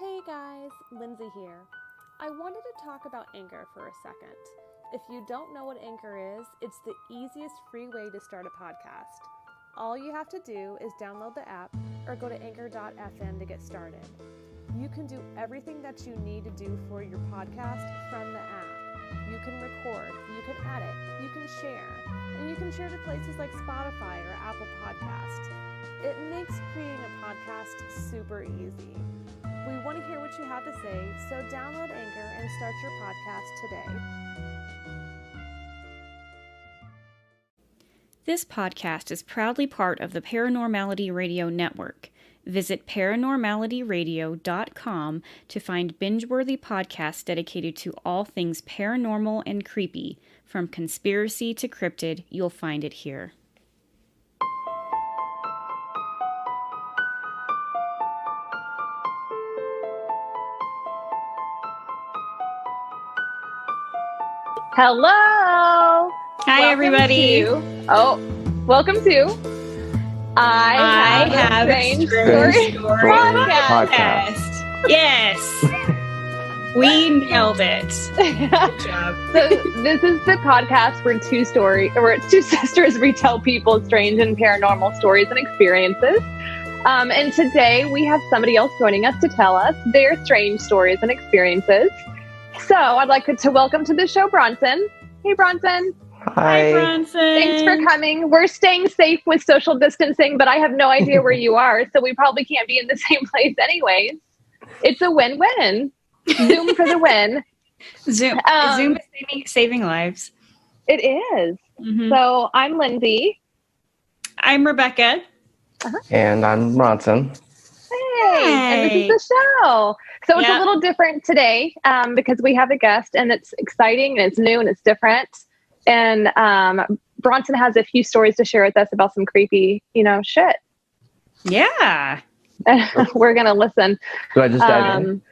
Hey guys, Lindsay here. I wanted to talk about Anchor for a second. If you don't know what Anchor is, it's the easiest free way to start a podcast. All you have to do is download the app or go to anchor.fm to get started. You can do everything that you need to do for your podcast from the app. You can record, you can edit, you can share, and you can share to places like Spotify or Apple Podcasts. It makes creating a podcast super easy. We want to hear what you have to say, so download Anchor and start your podcast today. This podcast is proudly part of the Paranormality Radio Network. Visit paranormalityradio.com to find binge-worthy podcasts dedicated to all things paranormal and creepy. From conspiracy to cryptid, you'll find it here. Hello. Hi, everybody. Welcome to I have a strange story podcast. Yes. We nailed it. Good job. So this is the podcast where two sisters retell people's strange and paranormal stories and experiences. And today we have somebody else joining us to tell us their strange stories and experiences. So I'd like to welcome to the show Bronson. Hey, Bronson. Hi, Bronson. Thanks for coming. We're staying safe with social distancing, but I have no idea where you are, so we probably can't be in the same place anyways. It's a win-win. Zoom for the win. Zoom is saving lives. It is. Mm-hmm. So I'm Lindsay. I'm Rebecca. And I'm Bronson. Hey, and this is the show. So it's a little different today because we have a guest, and it's exciting, and it's new, and it's different. And Bronson has a few stories to share with us about some creepy, shit. Yeah. We're going to listen. Do I just dive in?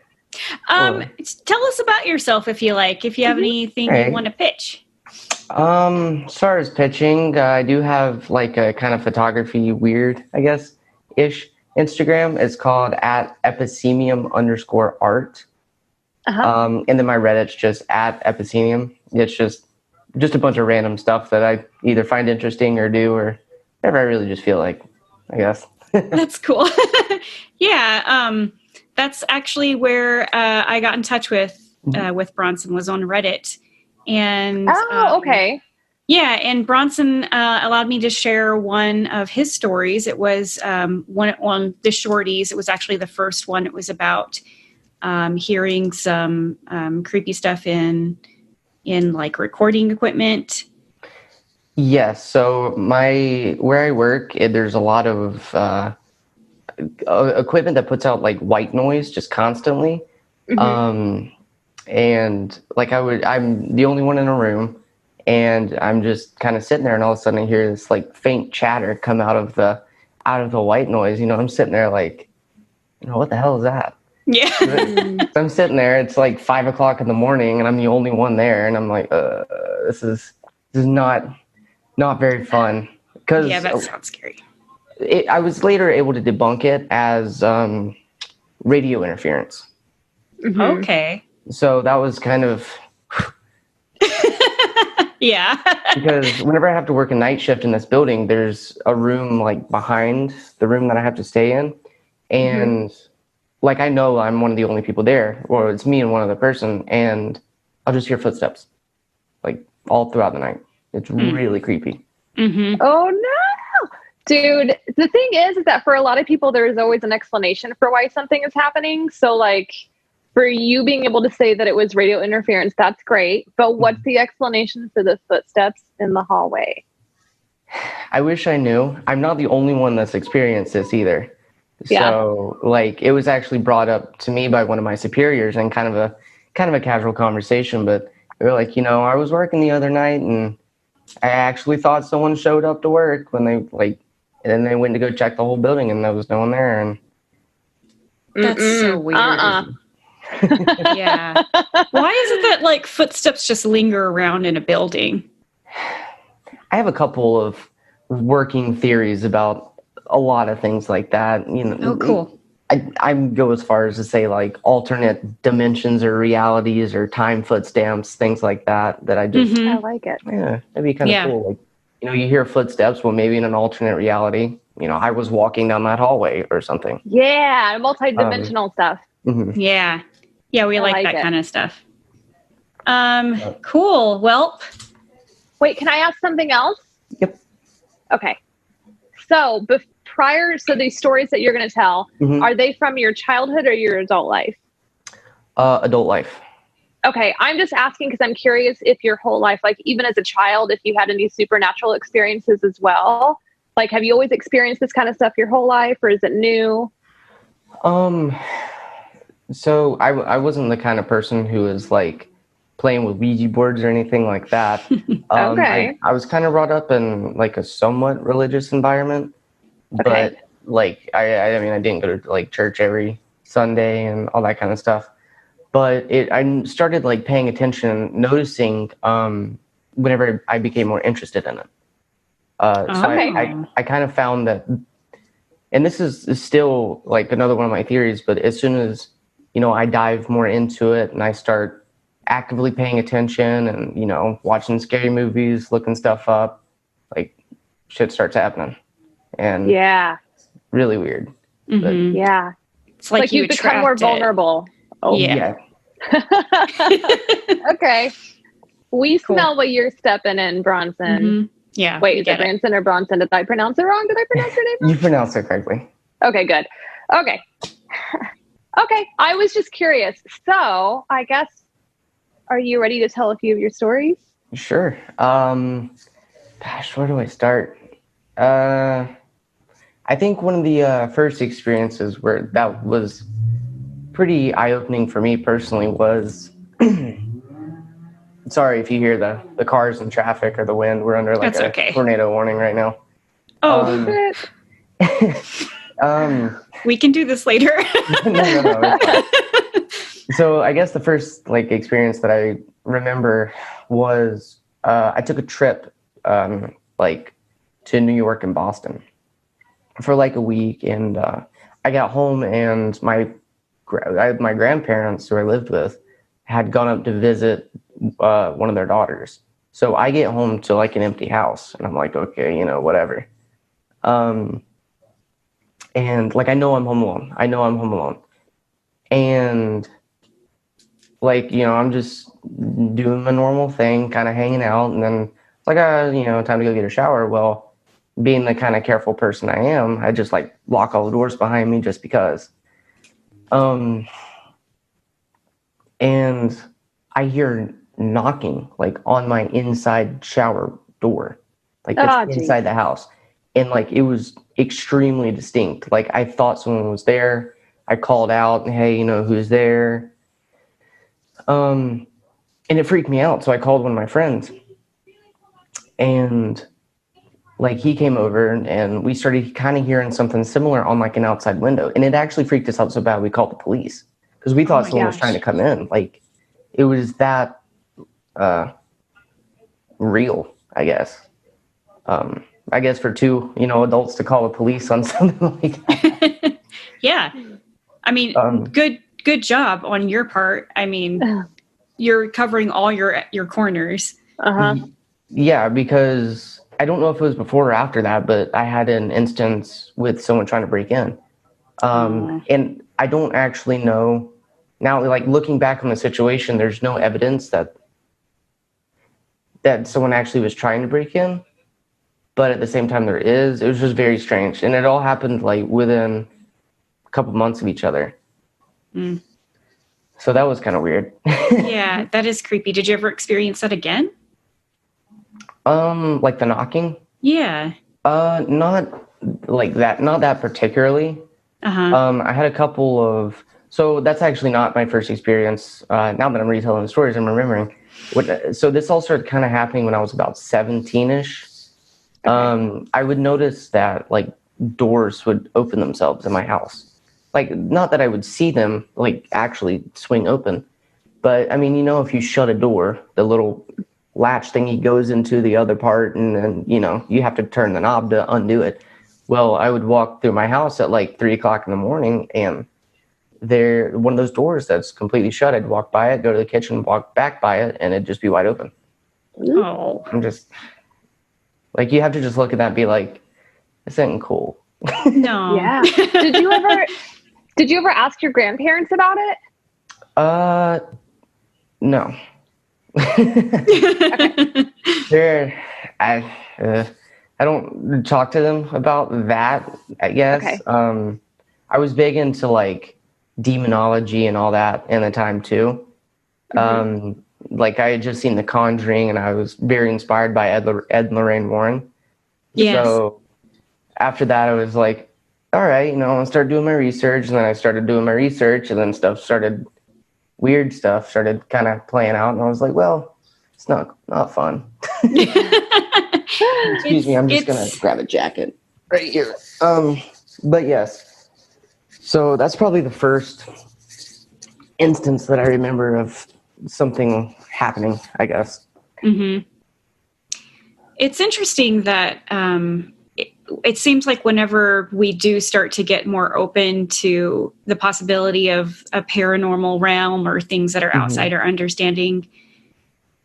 Tell us about yourself if you like, if you have anything you want to pitch. As far as pitching, I do have like a kind of photography weird, I guess, ish Instagram. It's called @epicenium_art. And then my Reddit's just @epicenium. It's just a bunch of random stuff that I either find interesting or do or whatever I really just feel like, I guess. That's cool. Yeah. That's actually where I got in touch with Bronson, was on Reddit. And okay. Yeah, and Bronson allowed me to share one of his stories. It was one on the Shorties. It was actually the first one. It was about hearing some creepy stuff in like recording equipment. Yes. So where I work, there's a lot of equipment that puts out like white noise just constantly. And like I'm the only one in a room. And I'm just kind of sitting there, and all of a sudden I hear this like faint chatter come out of the white noise. I'm sitting there like, what the hell is that? Yeah. So I'm sitting there. It's like 5 o'clock in the morning, and I'm the only one there. And I'm like, this is not very fun. Yeah, that sounds scary. I was later able to debunk it as radio interference. Okay. So that was kind of. Yeah. Because whenever I have to work a night shift in this building, there's a room like behind the room that I have to stay in. And like, I know I'm one of the only people there, or it's me and one other person, and I'll just hear footsteps like all throughout the night. It's really creepy. Oh no, dude. The thing is that for a lot of people, there is always an explanation for why something is happening. So like, for you being able to say that it was radio interference, that's great. But what's the explanation for the footsteps in the hallway? I wish I knew. I'm not the only one that's experienced this either. Yeah. So like, it was actually brought up to me by one of my superiors in kind of a casual conversation. But they were like, I was working the other night, and I actually thought someone showed up to work when they and then they went to go check the whole building, and there was no one there. And that's so weird. Yeah. Why is it that like footsteps just linger around in a building? I have a couple of working theories about a lot of things like that. Oh, cool. I go as far as to say like alternate dimensions or realities or time footsteps, things like that. That I just Mhm. I like it. yeah, that'd be kind of Yeah. cool. Like you hear footsteps. Well, maybe in an alternate reality, I was walking down that hallway or something. Yeah, multi-dimensional stuff. Mhm. Yeah. Yeah, we I like like that it. kind of stuff. Cool. Well, Wait, can I ask something else? Yep. Okay. So so these stories that you're going to tell, Mhm. are they from your childhood or your adult life? Adult life. Okay, I'm just asking because I'm curious if your whole life, like even as a child, if you had any supernatural experiences as well. Like, have you always experienced this kind of stuff your whole life, or is it new? So I wasn't the kind of person who was like playing with Ouija boards or anything like that. Okay. I was kind of brought up in like a somewhat religious environment, but Okay. like I mean I didn't go to like church every Sunday and all that kind of stuff. But I started like paying attention, noticing whenever I became more interested in it. So Okay. I kind of found that, and this is still like another one of my theories, but as soon as I dive more into it and I start actively paying attention and watching scary movies, looking stuff up, like shit starts happening, and Yeah. really weird. mhm. Yeah. It's like you you've become more attract it. vulnerable. Oh. Yeah. Okay. We Cool. smell what you're stepping in, Bronson. Mhm. Yeah. Wait, we is get it Branson or Bronson? Did I pronounce it wrong? Did I pronounce your name wrong? You pronounced it correctly. Okay, good. Okay. Okay. I was just curious. So I guess, are you ready to tell a few of your stories? Sure. Gosh, where do I start? I think one of the first experiences where that was pretty eye-opening for me personally was sorry if you hear the cars and traffic or the wind. We're under like That's a okay. tornado warning right now. Oh, we can do this later. No, it's fine. So I guess the first like experience that I remember was I took a trip like to New York and Boston for like a week, and I got home and my grandparents who I lived with had gone up to visit one of their daughters. So I get home to like an empty house, and I'm like, okay, whatever. And like I know I'm home alone, and like I'm just doing my normal thing, kind of hanging out, and then it's like time to go get a shower. Well, being the kind of careful person I am, I just like lock all the doors behind me just because. And I hear knocking like on my inside shower door, like that's inside the house, and like it was extremely distinct. Like I thought someone was there. I called out, and hey, who's there? And it freaked me out. So I called one of my friends, and like he came over and we started kind of hearing something similar on like an outside window. And it actually freaked us out so bad we called the police because we thought someone was trying to come in. Like it was that real, I guess. I guess for two, adults to call the police on something like that. Yeah. I mean, good job on your part. I mean, you're covering all your corners. Yeah, because I don't know if it was before or after that, but I had an instance with someone trying to break in. And I don't actually know now, like looking back on the situation, there's no evidence that someone actually was trying to break in. But at the same time, it was just very strange. And it all happened like within a couple months of each other. Mm. So that was kind of weird. Yeah, that is creepy. Did you ever experience that again? Like the knocking? Yeah. Not like that. Not that particularly. I had a couple of. So that's actually not my first experience. Now that I'm retelling the stories, I'm remembering. So this all started kind of happening when I was about 17-ish. Okay. I would notice that like doors would open themselves in my house. Like not that I would see them like actually swing open, but I mean, if you shut a door, the little latch thingy goes into the other part, and then you have to turn the knob to undo it. Well, I would walk through my house at like 3 o'clock in the morning, and there, one of those doors that's completely shut. I'd walk by it, go to the kitchen, walk back by it, and it'd just be wide open. Oh, I'm just like, you have to just look at that and be like, this ain't cool. no. Yeah. Did you ever ask your grandparents about it? No. I don't talk to them about that, I guess. Okay. I was big into like demonology and all that in the time too. Like I had just seen The Conjuring, and I was very inspired by Ed and Lorraine Warren. Yes. So after that, I was like, all right, I'm gonna start doing my research. And then I started doing my research, and then weird stuff started kind of playing out. And I was like, well, it's not fun. Excuse me, I'm just gonna grab a jacket right here. But yes, so that's probably the first instance that I remember of something happening, I guess. Mm-hmm. It's interesting that it seems like whenever we do start to get more open to the possibility of a paranormal realm or things that are outside our understanding,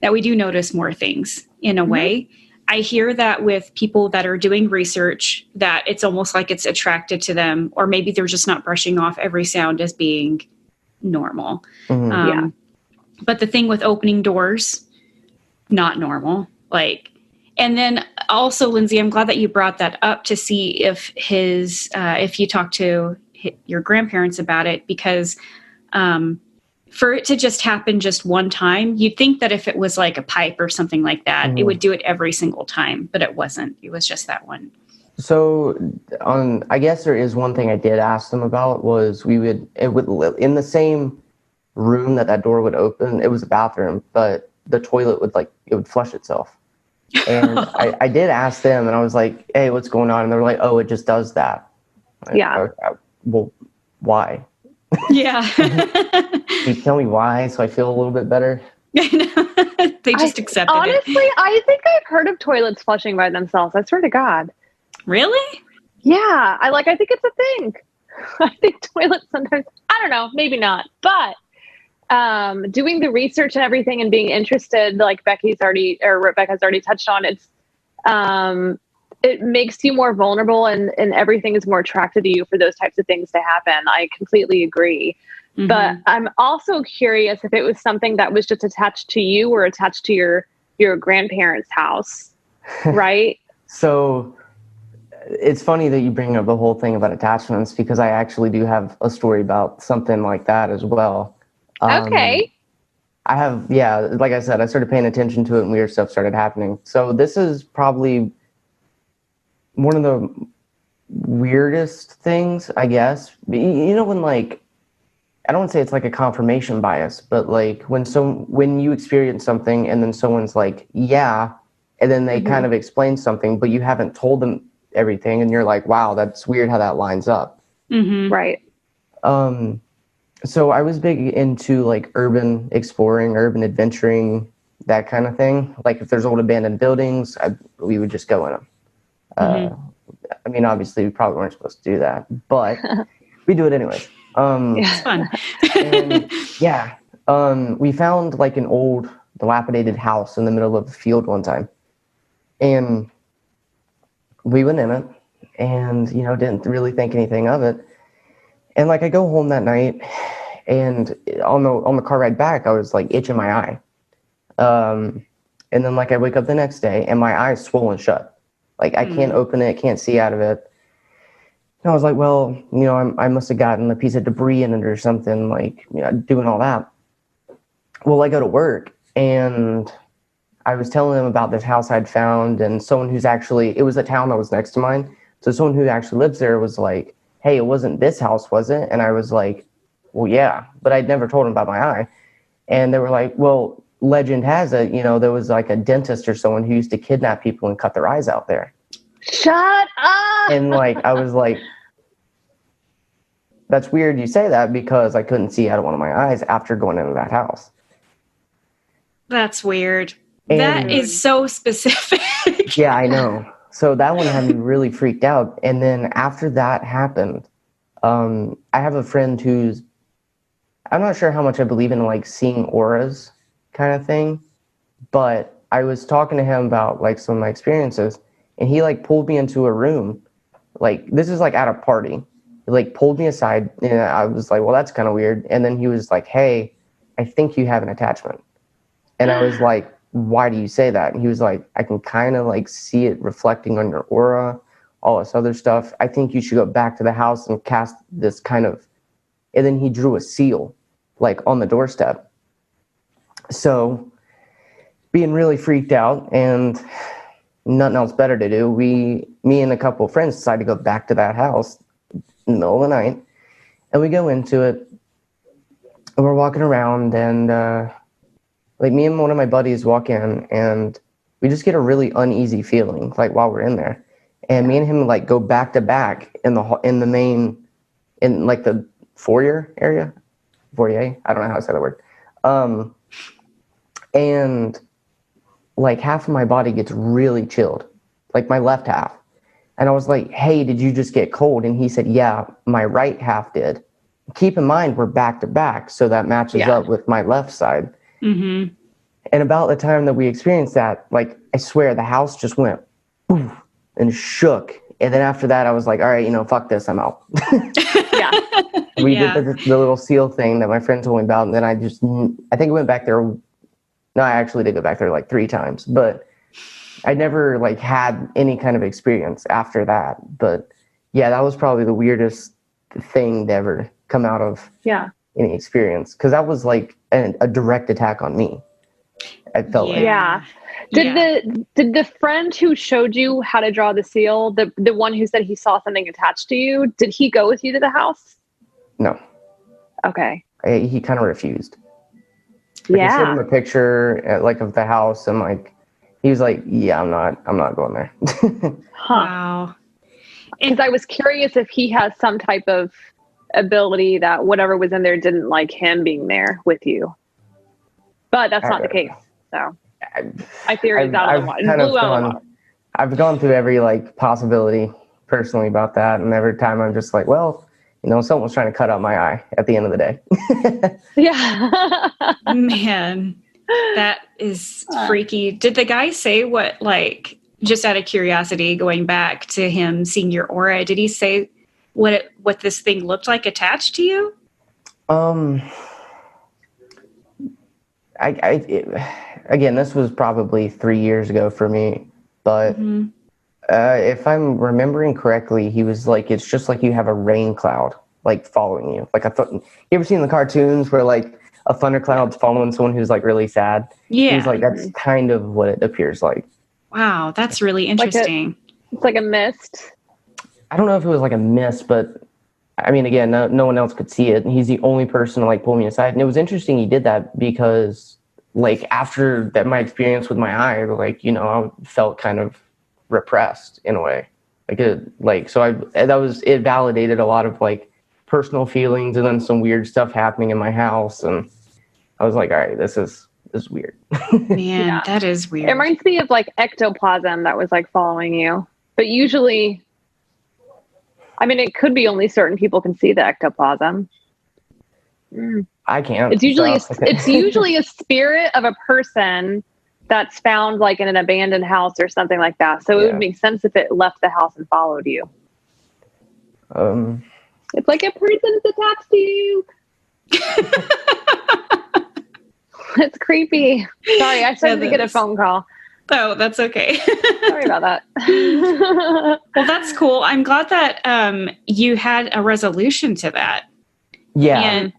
that we do notice more things in a way. I hear that with people that are doing research, that it's almost like it's attracted to them, or maybe they're just not brushing off every sound as being normal. But the thing with opening doors, not normal. And then also, Lindsay, I'm glad that you brought that up to see if if you talked to your grandparents about it, because for it to just happen just one time, you'd think that if it was like a pipe or something like that, it would do it every single time, but it wasn't. It was just that one. So I guess there is one thing I did ask them about was it would in the same room that door would open. It was a bathroom, but the toilet would flush itself. And I did ask them, and I was like, hey, what's going on? And they were like, oh, it just does that. Well, why? Yeah. Can you tell me why so I feel a little bit better? They just accepted honestly, it. Honestly, I think I've heard of toilets flushing by themselves. I swear to God. Really? Yeah. I think it's a thing. I think toilets sometimes, I don't know, maybe not. But doing the research and everything and being interested, like Rebecca's already touched on, it makes you more vulnerable, and everything is more attracted to you for those types of things to happen. I completely agree. Mm-hmm. But I'm also curious if it was something that was just attached to you or attached to your grandparents' house, right? So it's funny that you bring up the whole thing about attachments, because I actually do have a story about something like that as well. Okay. I have, like I said, I started paying attention to it and weird stuff started happening. So this is probably one of the weirdest things, I guess. When I don't want to say it's like a confirmation bias, but like when you experience something and then someone's like, yeah, and then they kind of explain something, but you haven't told them everything, and you're like, wow, that's weird how that lines up. Mm-hmm. Right. So I was big into like urban exploring, urban adventuring, that kind of thing. Like if there's old abandoned buildings, we would just go in them. I mean, obviously we probably weren't supposed to do that, but we do it anyways. It's fun. We found like an old dilapidated house in the middle of a field one time, and we went in it and, didn't really think anything of it. And like I go home that night, and on the car ride back, I was like itching my eye. And then like I wake up the next day and my eye's swollen shut. Like I can't open it, can't see out of it. And I was like, well, I must have gotten a piece of debris in it or something, like, doing all that. Well, I go to work and I was telling them about this house I'd found, and someone it was a town that was next to mine. So someone who actually lives there was like, hey, it wasn't this house, was it? And I was like, well, yeah, but I'd never told them about my eye. And they were like, well, legend has it, there was like a dentist or someone who used to kidnap people and cut their eyes out there. Shut up. And like, I was like, that's weird you say that, because I couldn't see out of one of my eyes after going into that house. That's weird. And that is so specific. Yeah, I know. So that one had me really freaked out. And then after that happened, I have a friend who's, I'm not sure how much I believe in like seeing auras kind of thing, but I was talking to him about like some of my experiences, and he like pulled me into a room. Like, this is like at a party. He like pulled me aside, and I was like, well, that's kind of weird. And then he was like, hey, I think you have an attachment. And I was like, why do you say that? And he was like, I can kind of like see it reflecting on your aura, all this other stuff. I think you should go back to the house and cast this kind of, and then he drew a seal like on the doorstep. So being really freaked out and nothing else better to do, me and a couple of friends decided to go back to that house in the middle of the night. And we go into it, and we're walking around, and like me and one of my buddies walk in, and we just get a really uneasy feeling like while we're in there. And me and him like go back to back in the main, in like the foyer area. Foyer? I don't know how to say that word. And like half of my body gets really chilled, like my left half. And I was like, hey, did you just get cold? And he said, yeah, my right half did. Keep in mind, we're back to back, so that matches up with my left side. Mm-hmm. And about the time that we experienced that, like, I swear the house just went poof and shook. And then after that, I was like, all right, fuck this, I'm out. Yeah. We did the little seal thing that my friend told me about. And then I think I went back there. No, I actually did go back there like 3 times, but I never like had any kind of experience after that. But yeah, that was probably the weirdest thing to ever come out of any experience. Cause that was like a direct attack on me. I felt like. Yeah. Did the friend who showed you how to draw the seal, the one who said he saw something attached to you, did he go with you to the house? No. Okay. He kind of refused. Like, I showed him a picture like of the house, and like he was like, yeah, I'm not going there. Wow. Because I was curious if he has some type of ability that whatever was in there didn't like him being there with you. But that's not the case. So I theorized out of the water. I've gone through every like possibility personally about that, and every time I'm just like, well, someone was trying to cut out my eye at the end of the day. Yeah. Man, that is freaky. Did the guy say what, like, just out of curiosity, going back to him seeing your aura, did he say what this thing looked like attached to you? Again, this was probably 3 years ago for me, but if I'm remembering correctly, he was like, it's just like you have a rain cloud like following you. Like you ever seen the cartoons where like a thundercloud's following someone who's like really sad? Yeah. He's like, that's kind of what it appears like. Wow, that's really interesting. It's like a mist. I don't know if it was like a mist, but I mean, again, no one else could see it. And he's the only person to like pull me aside. And it was interesting he did that because like after that, my experience with my eye, like, I felt kind of repressed in a way. It validated a lot of like personal feelings, and then some weird stuff happening in my house. And I was like, all right, this is weird. Man, that is weird. It reminds me of like ectoplasm that was like following you. But usually, I mean, it could be only certain people can see the ectoplasm. I can't. It's usually a spirit of a person that's found like in an abandoned house or something like that. So it would make sense if it left the house and followed you. It's like a person's attached to you. It's creepy. Sorry, I started to get a phone call. Oh, that's okay. Sorry about that. Well, that's cool. I'm glad that you had a resolution to that. Yeah. And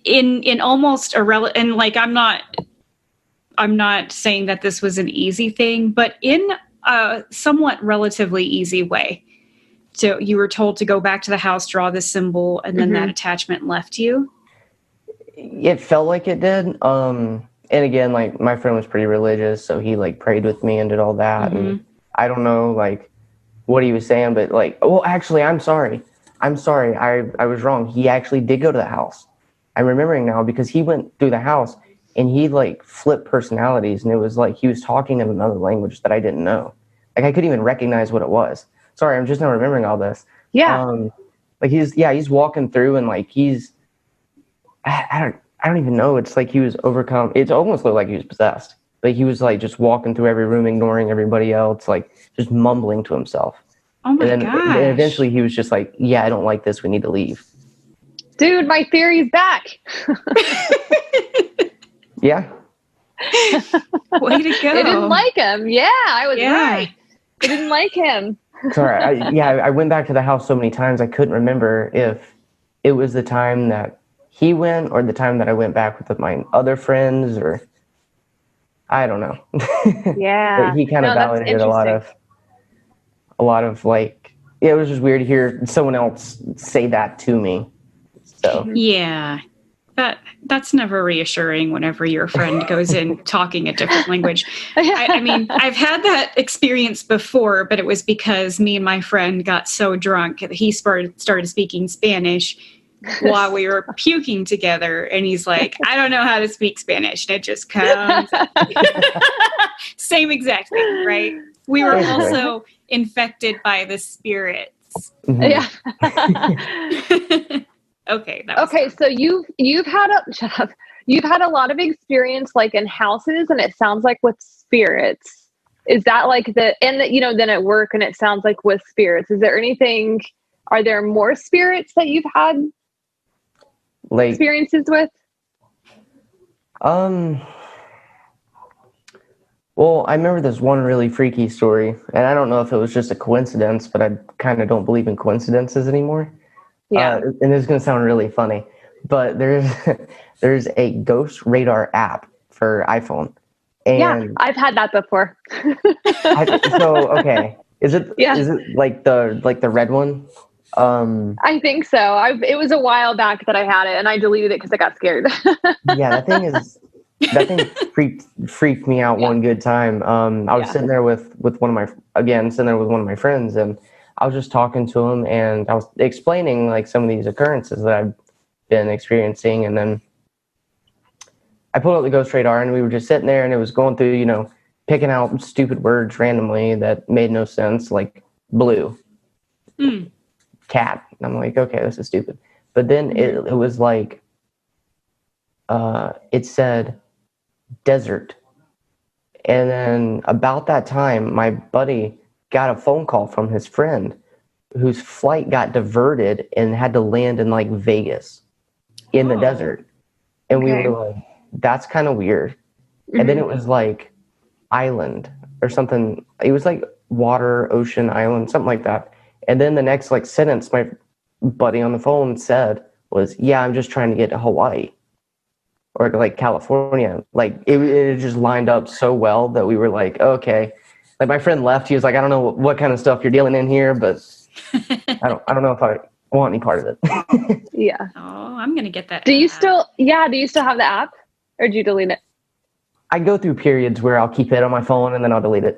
in almost and like I'm not saying that this was an easy thing, but in a somewhat relatively easy way. So you were told to go back to the house, draw this symbol, and then that attachment left you? It felt like it did. And again, like my friend was pretty religious, so he like prayed with me and did all that. And I don't know like what he was saying, but like, well, actually, I'm sorry. I was wrong. He actually did go to the house. I'm remembering now because he went through the house and he like flipped personalities, and it was like he was talking in another language that I didn't know. Like I couldn't even recognize what it was. Sorry, I'm just now remembering all this. Yeah. Like he's walking through and like I don't even know. It's like he was overcome. It almost looked like he was possessed. But he was like just walking through every room, ignoring everybody else, like just mumbling to himself. Oh my And gosh. eventually he was just like, yeah, I don't like this. We need to leave. Dude, my theory's back. Yeah. Way to go. They didn't like him. Yeah, I was Yeah. right. They didn't like him. Sorry. I went back to the house so many times. I couldn't remember if it was the time that he went or the time that I went back with my other friends, or I don't know. Yeah. But he kind of No, that's validated a lot of like, yeah, it was just weird to hear someone else say that to me. So Yeah. That's never reassuring whenever your friend goes in talking a different language. I mean, I've had that experience before, but it was because me and my friend got so drunk that he started speaking Spanish while we were puking together. And he's like, I don't know how to speak Spanish. And it just comes out. Same exact thing, right? We were also infected by the spirits. Yeah. Okay. Okay, so you've had a lot of experience like in houses, and it sounds like with spirits. Is that like then at work, and it sounds like with spirits. Is there anything? Are there more spirits that you've had like experiences with? Well, I remember this one really freaky story, and I don't know if it was just a coincidence, but I kind of don't believe in coincidences anymore. Yeah. And it's going to sound really funny, but there's a ghost radar app for iPhone. And Yeah, I've had that before. Okay. Is it like the red one? I think so. It was a while back that I had it, and I deleted it because I got scared. Yeah, that thing freaked me out one good time. I was sitting there with one of my friends, and I was just talking to him, and I was explaining like some of these occurrences that I've been experiencing, and then I pulled out the ghost radar, and we were just sitting there, and it was going through, picking out stupid words randomly that made no sense, like blue, cat. And I'm like, okay, this is stupid. But then it was like, it said desert. And then about that time, my buddy got a phone call from his friend whose flight got diverted and had to land in like Vegas in the desert. And we were like, that's kind of weird. And then it was like island or something. It was like water, ocean, island, something like that. And then the next like sentence my buddy on the phone said was, yeah, I'm just trying to get to Hawaii or to like California. Like it just lined up so well that we were like, okay. Like my friend left. He was like, I don't know what kind of stuff you're dealing in here, but I don't know if I want any part of it. Yeah. Oh, I'm gonna get that. Do you still have the app, or did you delete it? I go through periods where I'll keep it on my phone and then I'll delete it.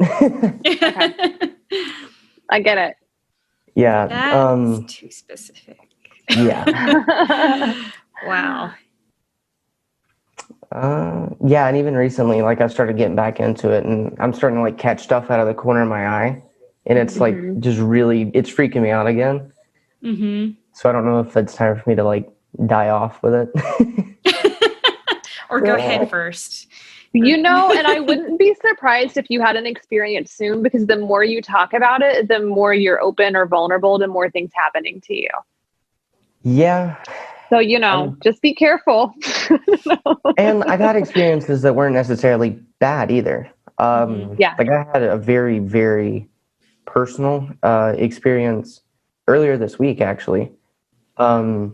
I get it. Yeah. That's too specific. Yeah. Wow. Yeah, and even recently, like I started getting back into it, and I'm starting to like catch stuff out of the corner of my eye, and it's like just really, it's freaking me out again. Mm-hmm. So I don't know if it's time for me to like die off with it. Or go head first. And I wouldn't be surprised if you had an experience soon, because the more you talk about it, the more you're open or vulnerable to more things happening to you. Yeah. So, just be careful. And I've had experiences that weren't necessarily bad either. Like I had a very, very personal experience earlier this week, actually. So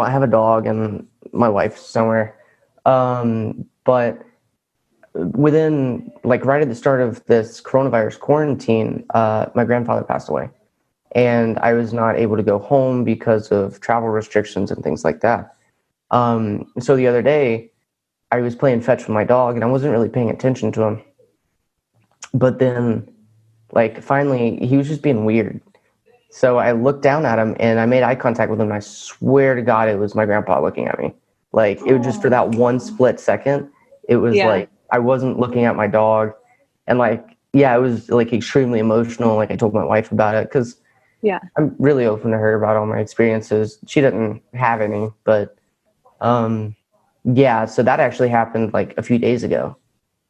I have a dog and my wife's somewhere. But within, like right at the start of this coronavirus quarantine, my grandfather passed away. And I was not able to go home because of travel restrictions and things like that. So the other day, I was playing fetch with my dog, and I wasn't really paying attention to him. But then, like, finally, he was just being weird. So I looked down at him, and I made eye contact with him, and I swear to God, it was my grandpa looking at me. Like, it was just for that one split second. It was like I wasn't looking at my dog. And, like, yeah, it was like extremely emotional. Like I told my wife about it because Yeah. I'm really open to her about all my experiences. She doesn't have any, but yeah. So that actually happened like a few days ago.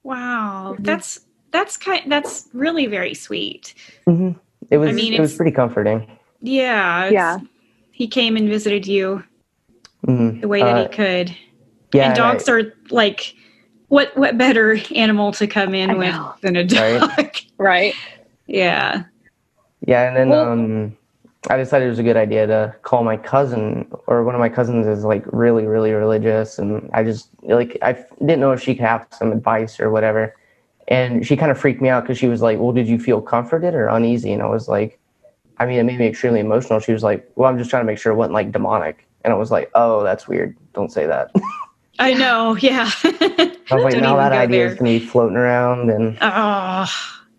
Wow. Mhm. That's really very sweet. hmm It was I mean, it was it's pretty comforting. yeah. He came and visited you hmm the way that he could. Yeah, And and dogs are like what better animal to come I in with know. than a dog? Right. Right. Yeah. Yeah, and then Well- I decided it was a good idea to call my cousin, or one of my cousins is like really, really religious, and I just like I didn't know if she could have some advice or whatever. And she kind of freaked me out because she was like, "Well, did you feel comforted or uneasy?" And I was like, I mean, it made me extremely emotional. She was like, "Well, I'm just trying to make sure it wasn't like demonic." And I was like, "Oh, that's weird. Don't say that." I know. Yeah. I was like, Don't now even that go idea there. is going to be floating around, and Oh,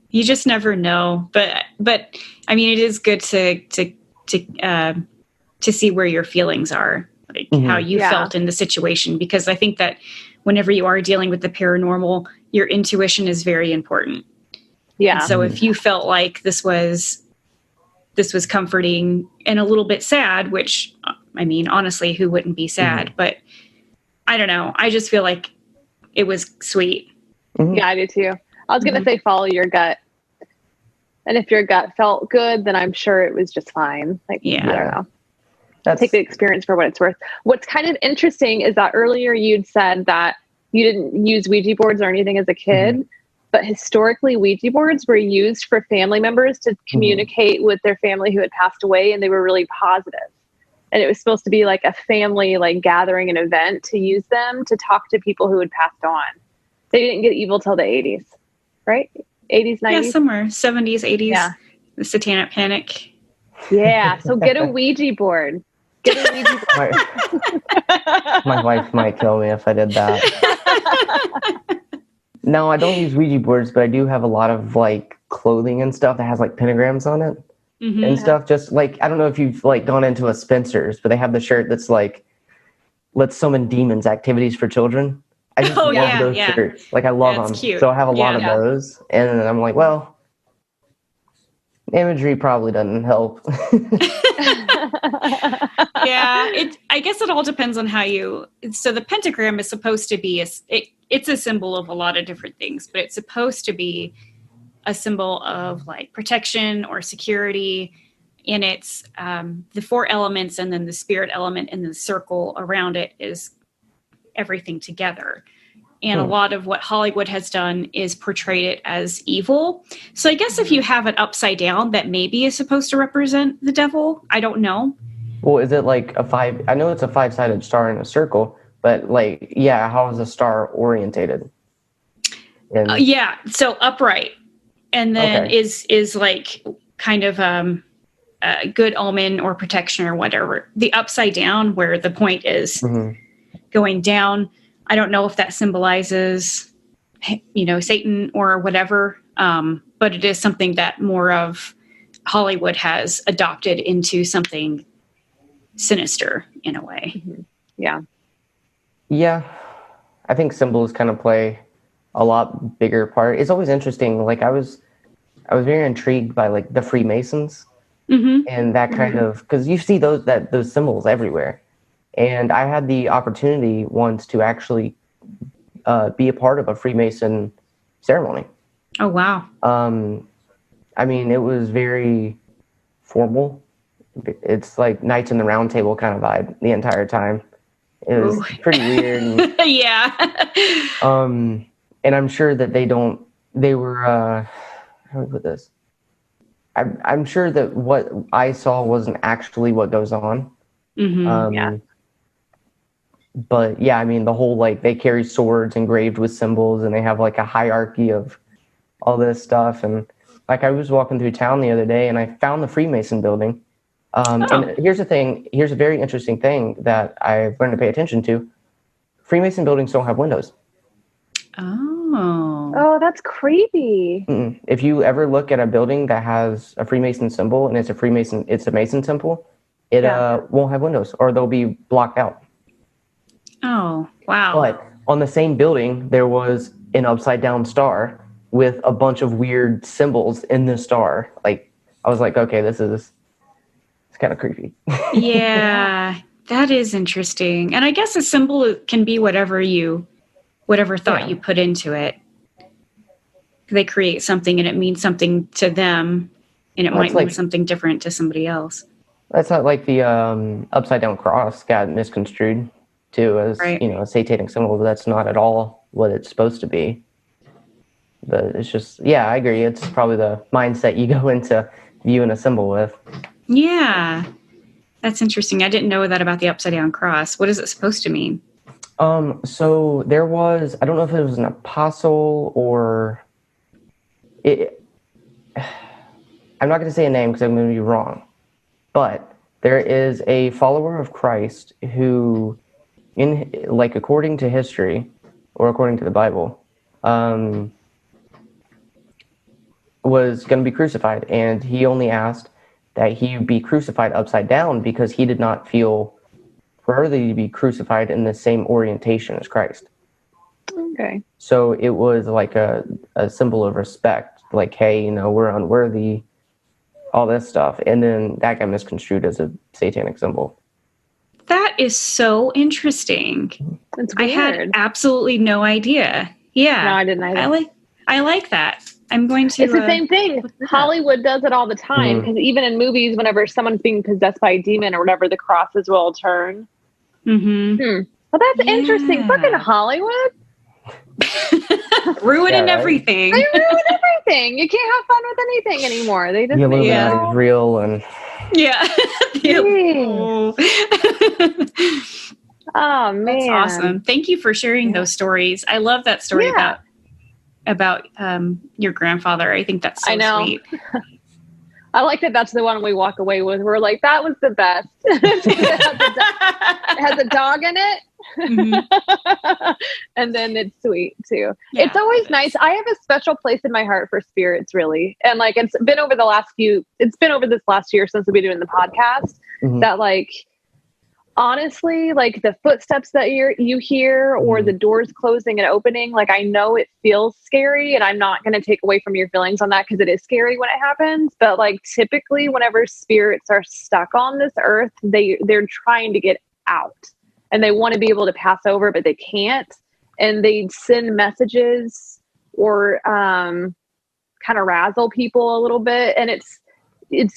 you just never know. But I mean, it is good to see where your feelings are, like how you Yeah. felt in the situation, because I think that whenever you are dealing with the paranormal, your intuition is very important. Yeah. And so if you felt like this was comforting and a little bit sad, which I mean, honestly, who wouldn't be sad? But I don't know. I just feel like it was sweet. Yeah, I do too. I was going to say follow your gut. And if your gut felt good, then I'm sure it was just fine. Like, Yeah. I don't know. that's Take the experience for what it's worth. What's kind of interesting is that earlier you'd said that you didn't use Ouija boards or anything as a kid, but historically Ouija boards were used for family members to communicate with their family who had passed away, and they were really positive. And it was supposed to be like a family like gathering, an event to use them to talk to people who had passed on. They didn't get evil till the 80s, right? 80s, 90s? Yeah, somewhere 70s, 80s. Yeah. The Satanic Panic. Yeah. So get a Ouija board. Get a Ouija board. my wife might kill me if I did that. No, I don't use Ouija boards, but I do have a lot of like clothing and stuff that has like pentagrams on it Mhm. and stuff. Just like, I don't know if you've like gone into a Spencer's, but they have the shirt that's like, "Let's summon demons, activities for children." I just Oh, love yeah, those yeah. shirts. Like I love That's them. cute. So I have a lot of Yeah. those. And I'm like, well, imagery probably doesn't help. Yeah, I guess it all depends on how you. So the pentagram is supposed to be it's a symbol of a lot of different things, but it's supposed to be a symbol of like protection or security. And it's the four elements, and then the spirit element, and the circle around it is everything together. And a lot of what Hollywood has done is portrayed it as evil. So I guess if you have it upside down, that maybe is supposed to represent the devil. I don't know. Well, is it like a five? I know it's a five-sided star in a circle, but like, yeah, how is a star orientated? And Yeah, so upright, and then Okay. is like kind of a good omen or protection or whatever. The upside down, where the point is going down, I don't know if that symbolizes, Satan or whatever, but it is something that more of Hollywood has adopted into something sinister in a way. Yeah. yeah, I think symbols kind of play a lot bigger part. It's always interesting. Like I was very intrigued by like the Freemasons and that kind of, because you see those symbols everywhere. And I had the opportunity once to actually be a part of a Freemason ceremony. Oh, wow. I mean, it was very formal. It's like Knights in the Round Table kind of vibe the entire time. It was Ooh. pretty weird. And, Yeah. and I'm sure that they were, how do we put this? I'm sure that what I saw wasn't actually what goes on. Yeah. But yeah, I mean, the whole, like, they carry swords engraved with symbols, and they have like a hierarchy of all this stuff. And like, I was walking through town the other day and I found the Freemason building. And here's the thing, here's a very interesting thing that I've learned to pay attention to. Freemason buildings don't have windows. Oh. Oh, that's creepy. If you ever look at a building that has a Freemason symbol and it's a Mason temple, it won't have windows, or they'll be blocked out. Oh, wow. But on the same building, there was an upside down star with a bunch of weird symbols in the star. Like, I was like, okay, it's kind of creepy. Yeah, that is interesting. And I guess a symbol can be whatever thought you put into it. They create something and it means something to them, and it might mean something different to somebody else. That's not like the upside down cross got misconstrued too as a satanic symbol, but that's not at all what it's supposed to be. But it's just, I agree. It's probably the mindset you go into viewing a symbol with. Yeah, that's interesting. I didn't know that about the upside down cross. What is it supposed to mean? So there was, I don't know if it was an apostle or I'm not going to say a name because I'm going to be wrong, but there is a follower of Christ who, according to history or according to the Bible, was going to be crucified, and he only asked that he be crucified upside down because he did not feel worthy to be crucified in the same orientation as Christ. Okay. So it was like a symbol of respect, like, hey, we're unworthy, all this stuff. And then that got misconstrued as a satanic symbol. That is so interesting. It's weird. I had absolutely no idea. Yeah. No, I didn't either. I like that. I'm going to. It's the same thing. Hollywood does it all the time because even in movies, whenever someone's being possessed by a demon or whatever, the crosses will turn. Mm-hmm. Well, that's interesting. Fucking Hollywood. Ruining everything. They ruin everything. You can't have fun with anything anymore. They just the Illuminati is real and Oh man, that's awesome. Thank you for sharing those stories. I love that story about your grandfather. I think that's so sweet. I like that. That's the one we walk away with. We're like, that was the best. It has a dog in it. Mm-hmm. And then it's sweet too. Yeah, it's always nice. I have a special place in my heart for spirits, really. And like, it's been over this last year since we've been doing the podcast that like, honestly, like the footsteps that you hear or the doors closing and opening, like I know it feels scary, and I'm not going to take away from your feelings on that because it is scary when it happens. But like typically whenever spirits are stuck on this earth, they're trying to get out and they want to be able to pass over, but they can't. And they send messages or kind of razzle people a little bit. And it's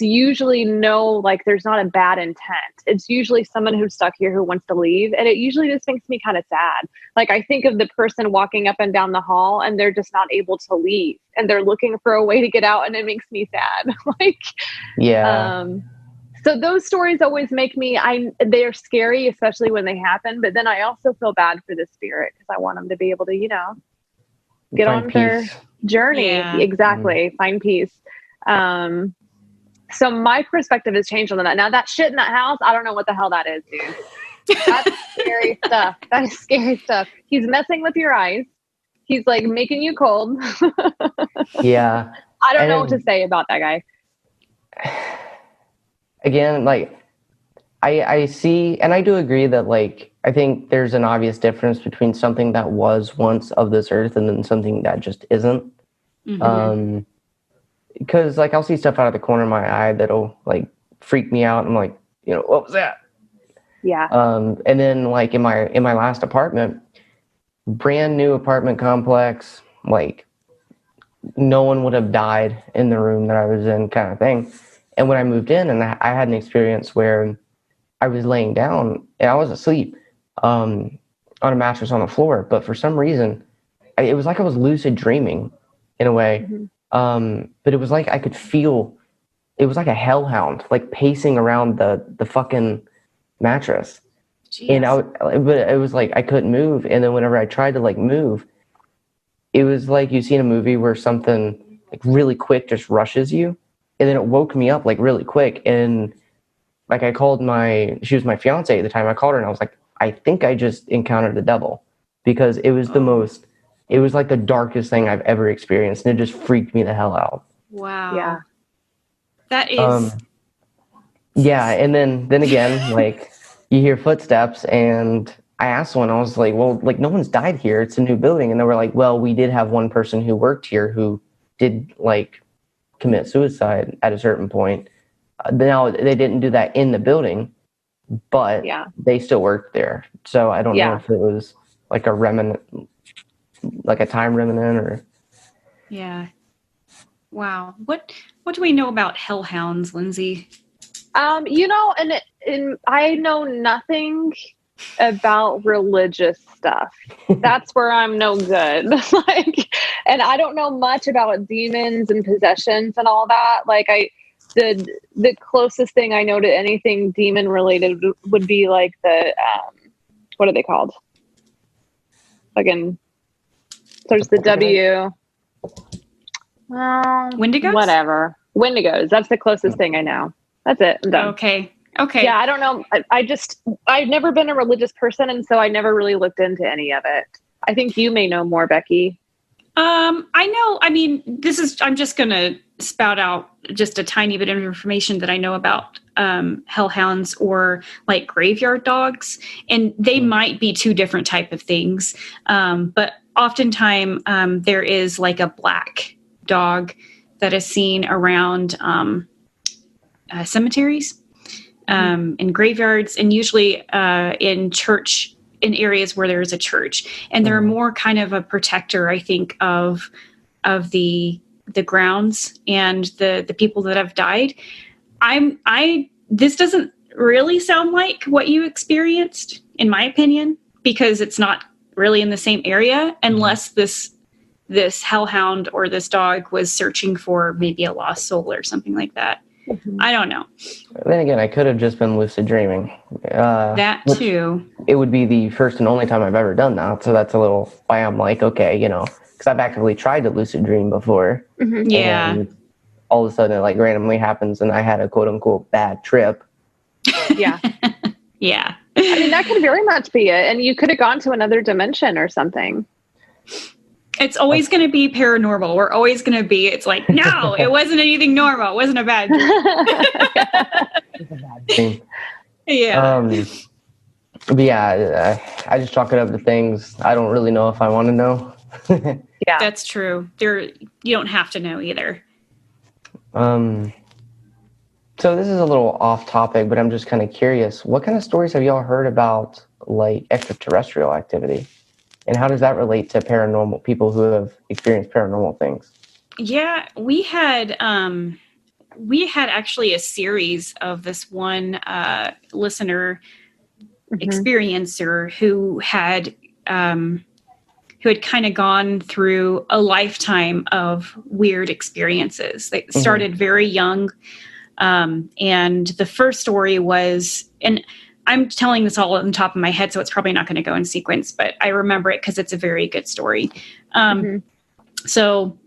usually there's not a bad intent. It's usually someone who's stuck here who wants to leave. And it usually just makes me kind of sad. Like I think of the person walking up and down the hall and they're just not able to leave and they're looking for a way to get out, and it makes me sad. So those stories always make me, they're scary, especially when they happen. But then I also feel bad for the spirit because I want them to be able to, get on their journey. Yeah. Exactly. Find peace. So my perspective has changed on that. Now that shit in that house, I don't know what the hell that is, dude. That's scary stuff. That is scary stuff. He's messing with your eyes. He's like making you cold. Yeah. I don't know what to say about that guy. Again, like I see, and I do agree that like, I think there's an obvious difference between something that was once of this earth and then something that just isn't. Mm-hmm. Because like I'll see stuff out of the corner of my eye that'll like freak me out. I'm like, what was that? Yeah. And then like in my last apartment, brand new apartment complex, like no one would have died in the room that I was in, kind of thing. And when I moved in, and I had an experience where I was laying down and I was asleep on a mattress on the floor, but for some reason, it was like I was lucid dreaming in a way. Mm-hmm. But it was like I could feel, it was like a hellhound, like pacing around the fucking mattress. Jeez. And but it was like I couldn't move. And then whenever I tried to like move, it was like you see in a movie where something like really quick just rushes you. And then it woke me up like really quick. And like I called she was my fiance at the time. I called her and I was like, I think I just encountered the devil, because it was it was like the darkest thing I've ever experienced, and it just freaked me the hell out. Wow. Yeah. That is. And then again, like you hear footsteps, and I asked one, I was like, well, like no one's died here. It's a new building. And they were like, well, we did have one person who worked here who did like commit suicide at a certain point. Now they didn't do that in the building, but they still worked there. So I don't know if it was like a remnant, like a time remnant or. Yeah. Wow. What do we know about hellhounds, Lindsay? You know, and I know nothing about religious stuff. That's where I'm no good. Like, and I don't know much about demons and possessions and all that. Like the closest thing I know to anything demon related would be like the, what are they called? Again, there's the W. Wendigos? Whatever. Wendigos. That's the closest thing I know. That's it. I'm done. Okay. Yeah, I don't know. I've never been a religious person, and so I never really looked into any of it. I think you may know more, Becky. I know. I mean, I'm just going to spout out just a tiny bit of information that I know about hellhounds or like graveyard dogs, and they might be two different type of things. But oftentimes there is like a black dog that is seen around cemeteries, in graveyards, and usually in areas where there's a church, and they're more kind of a protector, I think, of the grounds and the people that have died. This doesn't really sound like what you experienced, in my opinion, because it's not really in the same area, unless this hellhound or this dog was searching for maybe a lost soul or something like that. I don't know. Then again, I could have just been lucid dreaming. That too. It would be the first and only time I've ever done that. So that's a little why I'm like, okay, because I've actively tried to lucid dream before. Mm-hmm. Yeah. And all of a sudden it like randomly happens and I had a quote unquote bad trip. Yeah. Yeah. I mean, that could very much be it. And you could have gone to another dimension or something. It's always going to be paranormal. We're always going to be, it's like, no, it wasn't anything normal. It wasn't a bad dream. Yeah. But yeah, I just chalk it up to things I don't really know if I want to know. Yeah. That's true. You don't have to know either. So this is a little off topic, but I'm just kind of curious. What kind of stories have y'all heard about like extraterrestrial activity? And how does that relate to paranormal people who have experienced paranormal things? Yeah, we had actually a series of this one listener experiencer who had kind of gone through a lifetime of weird experiences. They started very young, and the first story was, and I'm telling this all on the top of my head, so it's probably not going to go in sequence, but I remember it because it's a very good story. So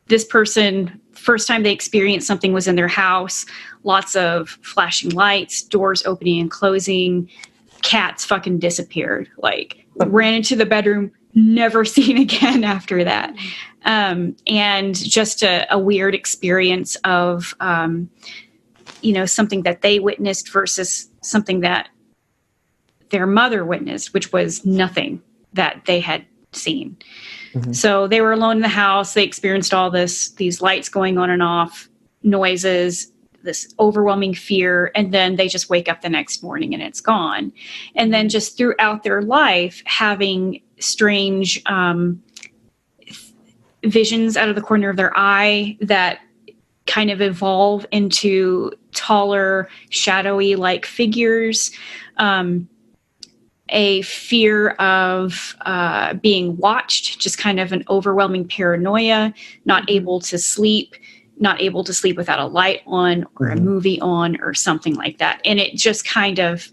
this person, first time they experienced something was in their house, lots of flashing lights, doors opening and closing, cats fucking disappeared, like ran into the bedroom, never seen again after that. And just a weird experience of, something that they witnessed versus something that their mother witnessed, which was nothing that they had seen. So they were alone in the house. They experienced all these lights going on and off, noises, this overwhelming fear. And then they just wake up the next morning and it's gone. And then just throughout their life, having strange visions out of the corner of their eye that kind of evolve into taller, shadowy like figures, a fear of being watched, just kind of an overwhelming paranoia, not able to sleep without a light on or a movie on or something like that. And it just kind of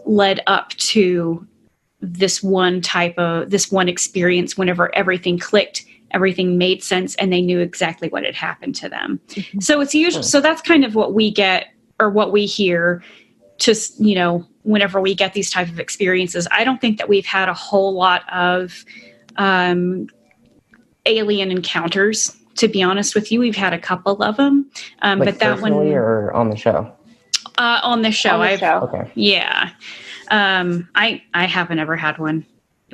led up to this one experience whenever everything clicked, everything made sense, and they knew exactly what had happened to them. So it's usually, so that's kind of what we get or what we hear, just, whenever we get these type of experiences. I don't think that we've had a whole lot of alien encounters, to be honest with you. We've had a couple of them, like but that one or on the show. On the show. Okay. Yeah. I haven't ever had one,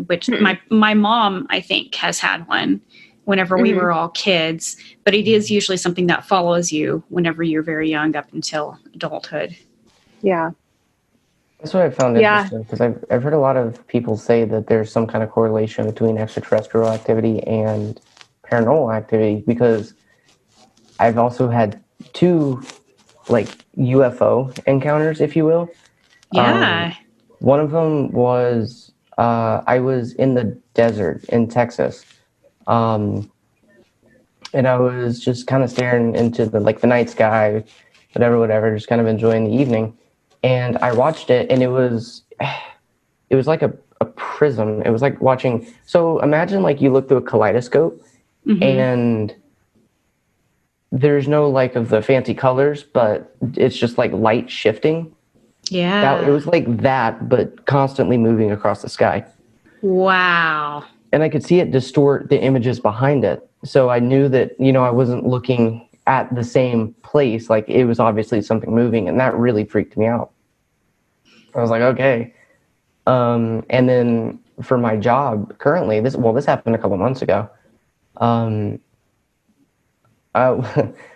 which my mom, I think, has had one whenever we were all kids, but it is usually something that follows you whenever you're very young up until adulthood. Yeah. That's what I found interesting, because I've heard a lot of people say that there's some kind of correlation between extraterrestrial activity and paranormal activity, because I've also had 2 like UFO encounters, if you will. Yeah. One of them was I was in the desert in Texas, and I was just kind of staring into the night sky, whatever, just kind of enjoying the evening. And I watched it, and it was like a prism. It was like watching. So imagine like you look through a kaleidoscope, and there's no like of the fancy colors, but it's just like light shifting. Yeah. It was like that, but constantly moving across the sky. Wow. And I could see it distort the images behind it. So I knew that, I wasn't looking at the same place. Like, it was obviously something moving, and that really freaked me out. I was like, okay. And then for my job currently, this happened a couple months ago.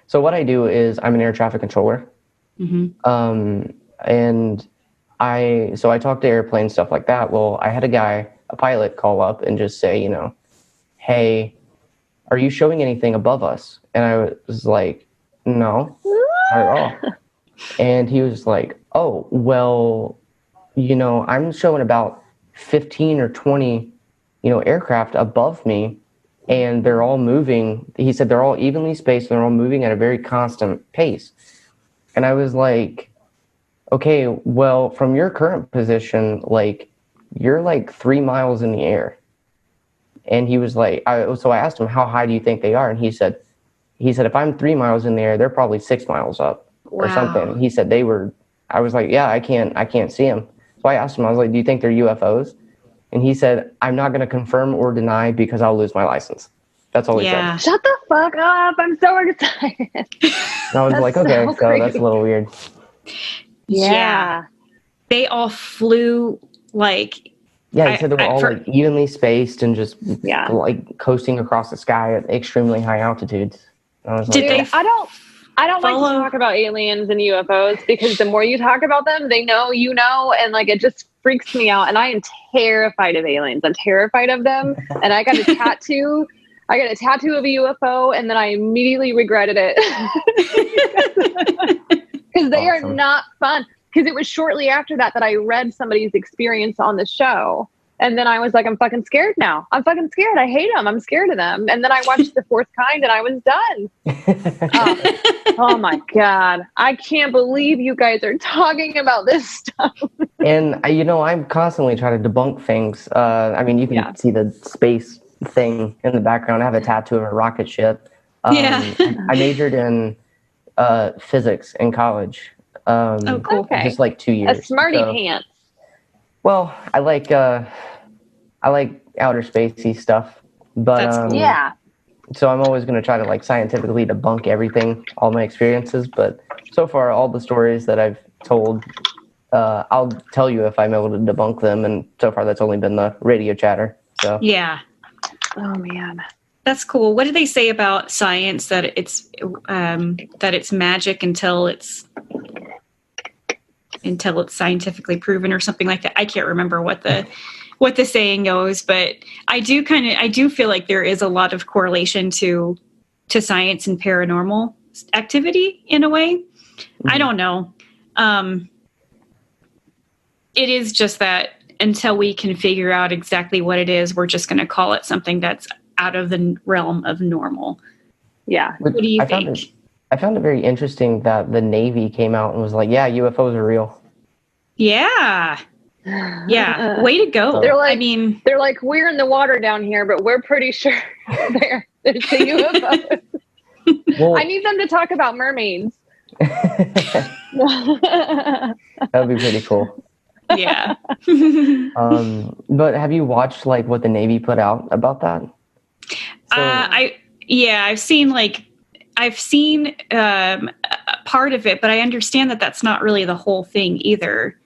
So what I do is I'm an air traffic controller. And I talk to airplanes, stuff like that. Well, I had a pilot call up and just say, hey, are you showing anything above us? And I was like, no, not at all. And he was like, oh, well, I'm showing about 15 or 20, aircraft above me, and they're all moving. He said they're all evenly spaced, and they're all moving at a very constant pace. And I was like, okay, well, from your current position, like, you're like 3 miles in the air. And he was like, so I asked him, how high do you think they are? And he said, if I'm 3 miles in the air, they're probably 6 miles up or something. He said I was like, yeah, I can't see them. So I asked him, I was like, do you think they're UFOs? And he said, I'm not going to confirm or deny because I'll lose my license. That's all he said. Shut the fuck up. I'm so excited. And I was like, okay, so that's a little weird. Yeah. They all flew like... Yeah, he said they were all like evenly spaced and just like coasting across the sky at extremely high altitudes. And I was like, I don't like to talk about aliens and UFOs, because the more you talk about them, they know, and like it just freaks me out. And I am terrified of aliens. I'm terrified of them. And I got a tattoo. I got a tattoo of a UFO, and then I immediately regretted it because they are not fun. Because it was shortly after that I read somebody's experience on the show. And then I was like, I'm fucking scared now. I'm fucking scared. I hate them. I'm scared of them. And then I watched The Fourth Kind, and I was done. Oh my God. I can't believe you guys are talking about this stuff. And, I'm constantly trying to debunk things. I mean, you can see the space thing in the background. I have a tattoo of a rocket ship. I majored in physics in college. Oh, cool. Okay. Just like 2 years. A smarty pants. Well, I like outer spacey stuff, but That's cool. Yeah. So I'm always going to try to like scientifically debunk everything, all my experiences. But so far, all the stories that I've told, I'll tell you if I'm able to debunk them. And so far, that's only been the radio chatter. So yeah. Oh man. That's cool. What do they say about science, that it's magic until it's scientifically proven or something like that? I can't remember what the saying goes, but I do feel like there is a lot of correlation to science and paranormal activity in a way. Mm-hmm. I don't know. It is just that until we can figure out exactly what it is, we're just going to call it something that's out of the realm of normal. Yeah. What do you think? I found it very interesting that the Navy came out and was like, yeah, UFOs are real. Yeah. Yeah. Way to go. They're like, we're in the water down here, but we're pretty sure there's a UFO. Well, I need them to talk about mermaids. That would be pretty cool. Yeah. But have you watched like what the Navy put out about that? I've seen part of it, but I understand that that's not really the whole thing either.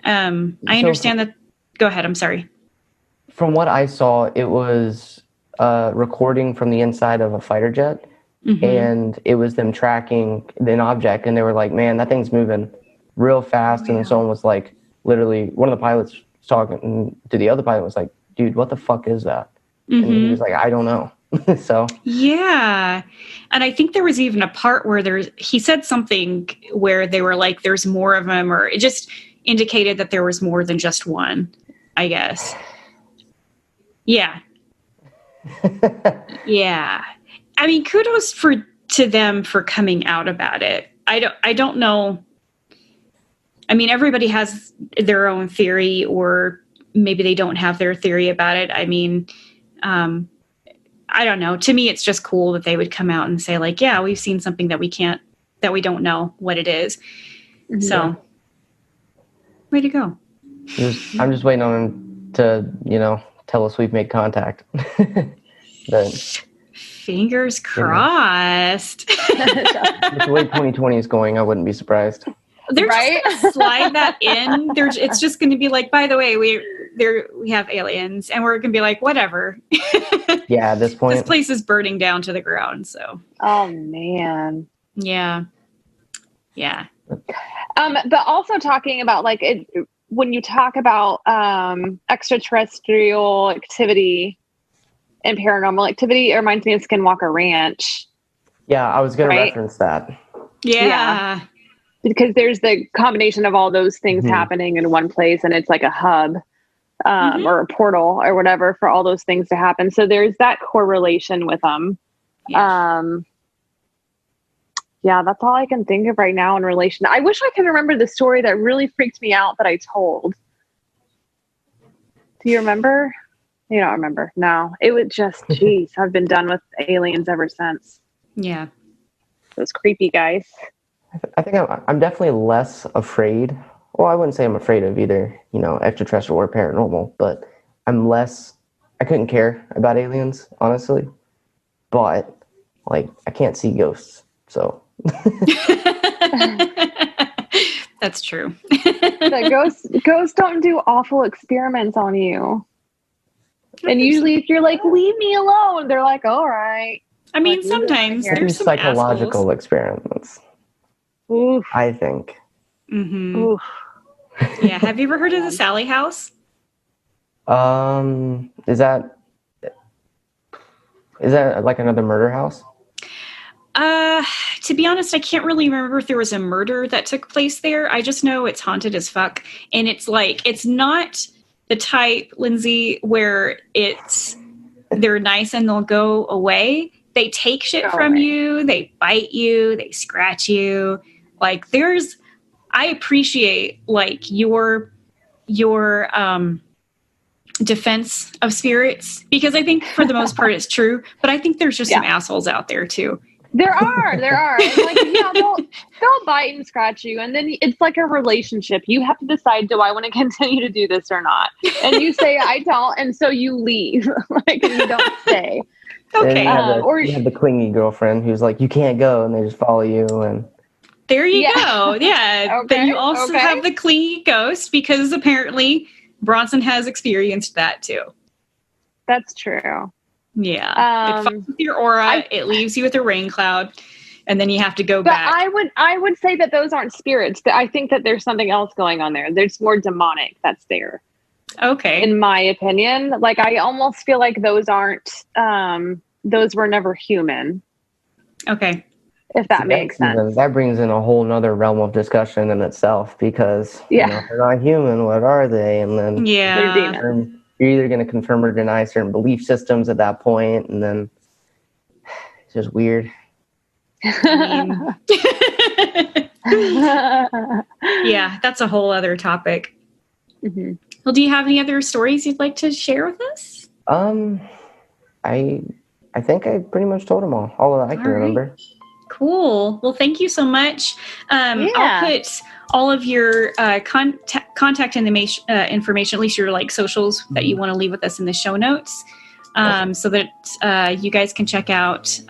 I understand that. Go ahead. I'm sorry. From what I saw, it was recording from the inside of a fighter jet, and it was them tracking an object, and they were like, man, that thing's moving real fast. And then someone was like, literally, one of the pilots was talking to the other pilot, was like, dude, what the fuck is that? And he was like, I don't know. So yeah. And I think there was even a part where he said something where they were like, there's more of them, or it just indicated that there was more than just one, I guess. Yeah. Yeah. I mean, kudos to them for coming out about it. I don't know. I mean, everybody has their own theory, or maybe they don't have their theory about it. I mean, I don't know. To me, it's just cool that they would come out and say like, yeah, we've seen something that we don't know what it is. Mm-hmm. So way to go. I'm just waiting on him to, tell us we've made contact. Fingers crossed. With the way 2020 is going, I wouldn't be surprised. They're just gonna slide that in. It's just going to be like, by the way, we have aliens, and we're going to be like, whatever. Yeah, at this point, this place is burning down to the ground. So. Oh man. Yeah. But also talking about like when you talk about extraterrestrial activity and paranormal activity, it reminds me of Skinwalker Ranch. Yeah, I was going to reference that. Yeah. Because there's the combination of all those things happening in one place, and it's like a hub or a portal or whatever for all those things to happen. So there's that correlation with them. Yeah, that's all I can think of right now in relation. I wish I could remember the story that really freaked me out that I told. Do you remember? You don't remember? No. It was just, geez, I've been done with aliens ever since. Yeah. Those creepy guys. I think I'm definitely less afraid. Well, I wouldn't say I'm afraid of either, extraterrestrial or paranormal, but I couldn't care about aliens, honestly. But, like, I can't see ghosts, so. That's true. Ghosts don't do awful experiments on you. And usually if you're like, leave me alone, they're like, all right. I mean, sometimes there's some psychological assholes. Experiments. Oof. I think. Mm-hmm. Oof. Yeah. Have you ever heard of the Sally House? Is that like another murder house? To be honest, I can't really remember if there was a murder that took place there. I just know it's haunted as fuck. And it's not the type, Lindsay, where they're nice and they'll go away. They take shit from you. They bite you. They scratch you. Like I appreciate like your defense of spirits, because I think for the most part it's true, but I think there's just some assholes out there too. There are. And like, yeah, they'll bite and scratch you. And then it's like a relationship. You have to decide, do I want to continue to do this or not? And you say, I don't. And so you leave. Like, you don't stay. Okay. You have the clingy girlfriend who's like, you can't go. And they just follow you. And there you go. Yeah. Okay. Then you also have the clingy ghost, because apparently Bronson has experienced that too. That's true. Yeah. It fucks with your aura. It leaves you with a rain cloud, and then you have to go back. I would say that those aren't spirits. I think that there's something else going on there. There's more demonic that's there. Okay. In my opinion, like I almost feel like those aren't, those were never human. Okay. If that makes sense. That brings in a whole nother realm of discussion in itself, because they're not human. What are they? And then they're demons. You're either going to confirm or deny certain belief systems at that point, and then it's just weird. Yeah, that's a whole other topic. Mm-hmm. Well, do you have any other stories you'd like to share with us? I think I pretty much told them all that I can remember. Cool. Well, thank you so much. I'll put all of your contact information, at least your like socials that you want to leave with us in the show notes, so that you guys can check out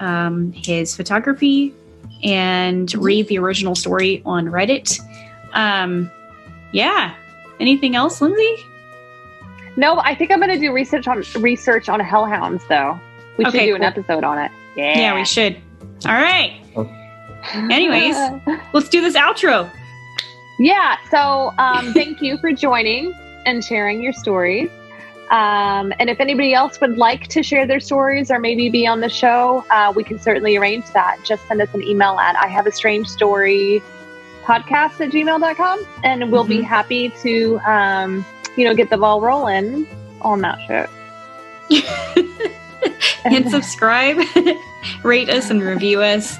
his photography and read the original story on Reddit. Anything else, Lindsay? No, I think I'm going to do research on hellhounds, though. We should do an episode on it. Yeah, we should. All right. Anyways, let's do this outro. Yeah. So thank you for joining and sharing your stories. And if anybody else would like to share their stories or maybe be on the show, we can certainly arrange that. Just send us an email at ihaveastrangestorypodcast@gmail.com, and we'll be happy to, get the ball rolling on that shit. And subscribe, rate us, and review us.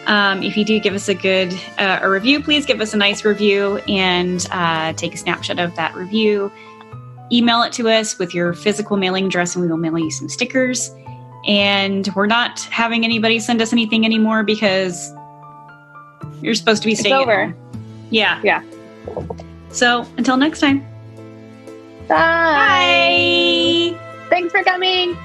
If you do give us a good a review, please give us a nice review and take a snapshot of that review. Email it to us with your physical mailing address, and we will mail you some stickers. And we're not having anybody send us anything anymore because you're supposed to be staying over. at home. Yeah. Yeah. So until next time. Bye. Bye. Thanks for coming.